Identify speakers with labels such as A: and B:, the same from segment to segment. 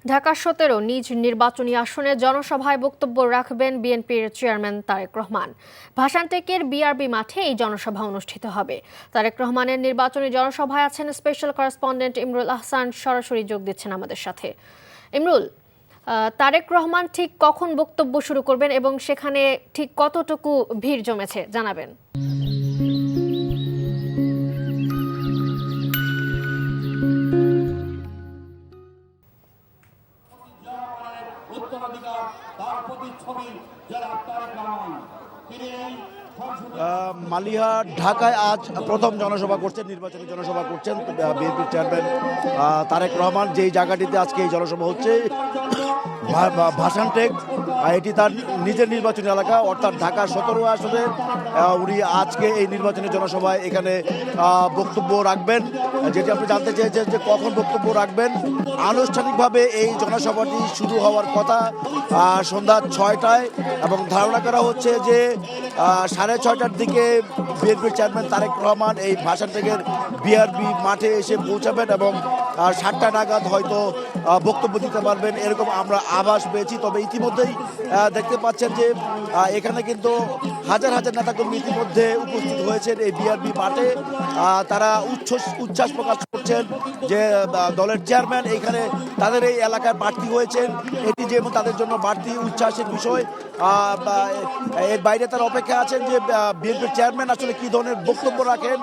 A: ঢাকা ১৭ নিজ নির্বাচনী আসনে জনসভায় বক্তব্য রাখবেন বিএনপির চেয়ারম্যান তারেক রহমান। ভাসানটেকের বিআরবি মাঠে এই জনসভা অনুষ্ঠিত হবে। তারেক রহমানের নির্বাচনী জনসভায় আছেন স্পেশাল করেসপন্ডেন্ট ইমরুল আহসান, সরাসরি যোগ দিচ্ছেন আমাদের সাথে। ইমরুল, তারেক রহমান ঠিক কখন বক্তব্য শুরু করবেন এবং সেখানে ঠিক কতটুকু ভিড় জমেছে জানাবেন।
B: মালিহা ঢাকায় আজ প্রথম জনসভা করছেন, নির্বাচনী জনসভা করছেন বিএনপির চেয়ারম্যান তারেক রহমান। যেই জায়গাটিতে আজকে এই জনসভা হচ্ছে ভাসানটেক, এটি তার নিজের নির্বাচনী এলাকা, অর্থাৎ ঢাকা ১৭ আসনে উনি আজকে এই নির্বাচনী জনসভায় এখানে বক্তব্য রাখবেন। যেটি আপনি জানতে চেয়েছেন যে কখন বক্তব্য রাখবেন, আনুষ্ঠানিকভাবে এই জনসভাটি শুরু হওয়ার কথা সন্ধ্যা ৬টায়, এবং ধারণা করা হচ্ছে যে ৬:৩০টার দিকে বিএনপির চেয়ারম্যান তারেক রহমান এই ভাসানটেকের বিআরবি মাঠে এসে পৌঁছাবেন এবং ৭টা নাগাদ হয়তো বক্তব্য দিতে পারবেন, এরকম আমরা আভাস পেয়েছি। তবে ইতিমধ্যেই দেখতে পাচ্ছেন যে এখানে কিন্তু হাজার হাজার নেতাকর্মী ইতিমধ্যে উপস্থিত হয়েছেন এই বিআরবি মাঠে। তারা উচ্ছ্বাস প্রকাশ করছেন যে দলের চেয়ারম্যান এখানে তাদের এই এলাকায় প্রার্থী হয়েছেন, এটি যেমন তাদের জন্য বাড়তি উচ্ছ্বাসের বিষয়। এর বাইরে তারা অপেক্ষা আছেন যে বিএনপির চেয়ারম্যান আসলে কী ধরনের বক্তব্য রাখেন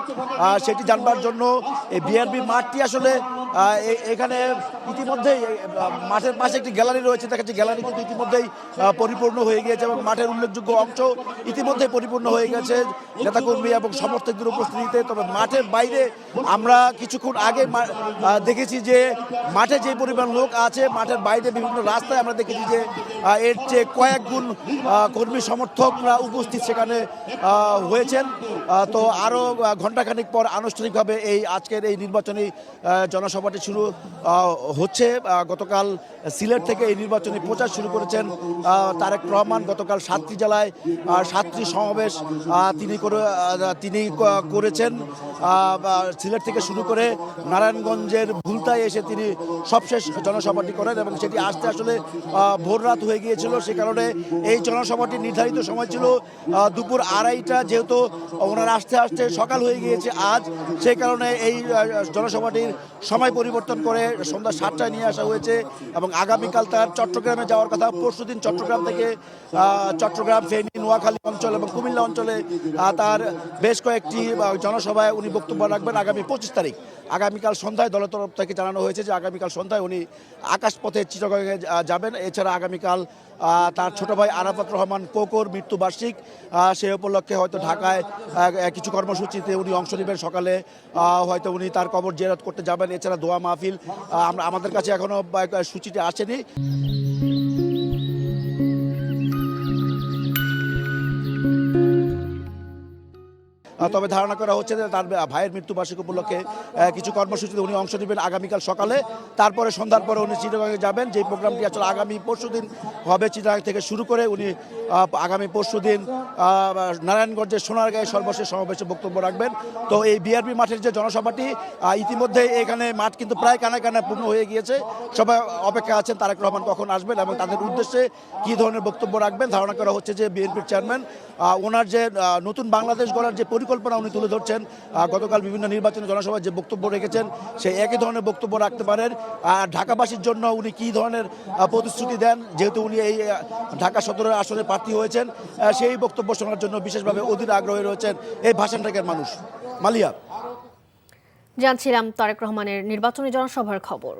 B: সেটি জানবার জন্য। এই বিআরবি মাঠটি আসলে এখানে ইতিমধ্যেই মাঠের পাশে একটি গ্যালারি রয়েছে, দেখাচ্ছি গ্যালারি কিন্তু ইতিমধ্যেই পরিপূর্ণ হয়ে গিয়েছে এবং মাঠের উল্লেখযোগ্য অংশ ইতিমধ্যেই পরিপূর্ণ হয়ে গেছে নেতাকর্মী এবং সমর্থকদের উপস্থিতিতে। তবে মাঠের বাইরে আমরা কিছুক্ষণ আগে দেখেছি যে মাঠে যে পরিমাণ লোক আছে, মাঠের বাইরে বিভিন্ন রাস্তায় আমরা দেখেছি যে এর চেয়ে কয়েক গুণ কর্মী সমর্থকরা উপস্থিত সেখানে হয়েছেন। তো আরও ঘণ্টাখানিক পর আনুষ্ঠানিকভাবে এই আজকের এই নির্বাচনী জনসভাটি শুরু হচ্ছে। গতকাল সিলেট থেকে এই নির্বাচনী প্রচার শুরু করেছেন তারেক রহমান। গতকাল ৭টি জেলায় ৭টি সমাবেশ তিনি করেছেন। সিলেট থেকে শুরু করে নারায়ণগঞ্জের ভুলতায় এসে তিনি সবশেষ জনসভাটি করেন এবং সেটি আসতে আসলে ভোর রাত হয়ে গিয়েছিল। সে কারণে এই জনসভাটির নির্ধারিত সময় ছিল দুপুর ২:৩০টা, যেহেতু ওনার আসতে আসতে সকাল হয়ে গিয়েছে আজ, সেই কারণে এই জনসভাটির সময় পরিবর্তন করে সন্ধ্যা ৭টায় নিয়ে আসা হয়েছে এবং আগামীকাল তার চট্টগ্রামে যাওয়ার কথা। পরশুদিন চট্টগ্রাম থেকে চট্টগ্রাম, ফেনী, নোয়াখালী অঞ্চল এবং কুমিল্লা অঞ্চলে তার বেশ কয়েকটি জনসভায় উনি বক্তব্য রাখবেন আগামী ২৫ তারিখ। আগামীকাল সন্ধ্যায় দলের তরফ থেকে জানানো হয়েছে যে আগামীকাল সন্ধ্যায় উনি আকাশপথে চিটাগংয়ে যাবেন। এছাড়া আগামীকাল তার ছোট ভাই আরাফাত রহমান কোকোর মৃত্যুবার্ষিক, সে উপলক্ষে হয়তো ঢাকায় কিছু কর্মসূচিতে উনি অংশ নেবেন। সকালে হয়তো উনি তার কবর জিয়ারত করতে যাবেন। এছাড়া দোয়া মাহফিল আমাদের কাছে এখনও সূচিটি আসেনি। তবে ধারণা করা হচ্ছে যে তার ভাইয়ের মৃত্যুবার্ষিকী উপলক্ষে কিছু কর্মসূচিতে উনি অংশ নেবেন আগামীকাল সকালে। তারপরে সন্ধ্যার পরে উনি চিটাগংয়ে যাবেন। যেই প্রোগ্রামটি আসলে আগামী পরশুদিন হবে, চিটাগং থেকে শুরু করে উনি আগামী পরশুদিন নারায়ণগঞ্জের সোনারগাঁয়ে সর্বশেষ সমাবেশে বক্তব্য রাখবেন। তো এই বিআরবি মাঠের যে জনসভাটি ইতিমধ্যে এখানে মাঠ কিন্তু প্রায় কানায় কানায় পূর্ণ হয়ে গিয়েছে। সবাই অপেক্ষা আছেন তারেক রহমান কখন আসবেন এবং তাদের উদ্দেশ্যে কী ধরনের বক্তব্য রাখবেন। ধারণা করা হচ্ছে যে বিএনপির চেয়ারম্যান ওনার যে নতুন বাংলাদেশ গড়ার যে পরিকল্পনা উনি তুলে ধরছেন, গতকাল বিভিন্ন নির্বাচনী জনসভায় যে বক্তব্য রেখেছেন সেই একই ধরনের বক্তব্য রাখতে পারেন। ঢাকাবাসীর জন্য উনি কী ধরনের প্রতিশ্রুতি দেন, যেহেতু উনি এই ঢাকা ১৭ আসনে প্রার্থী হয়েছেন, সেই বক্তব্য শোনার জন্য বিশেষভাবে অধীর আগ্রহী রয়েছেন এই ভাসানটেকের মানুষ। মালিয়া,
A: জানছিলাম তারেক রহমানের নির্বাচনী জনসভার খবর।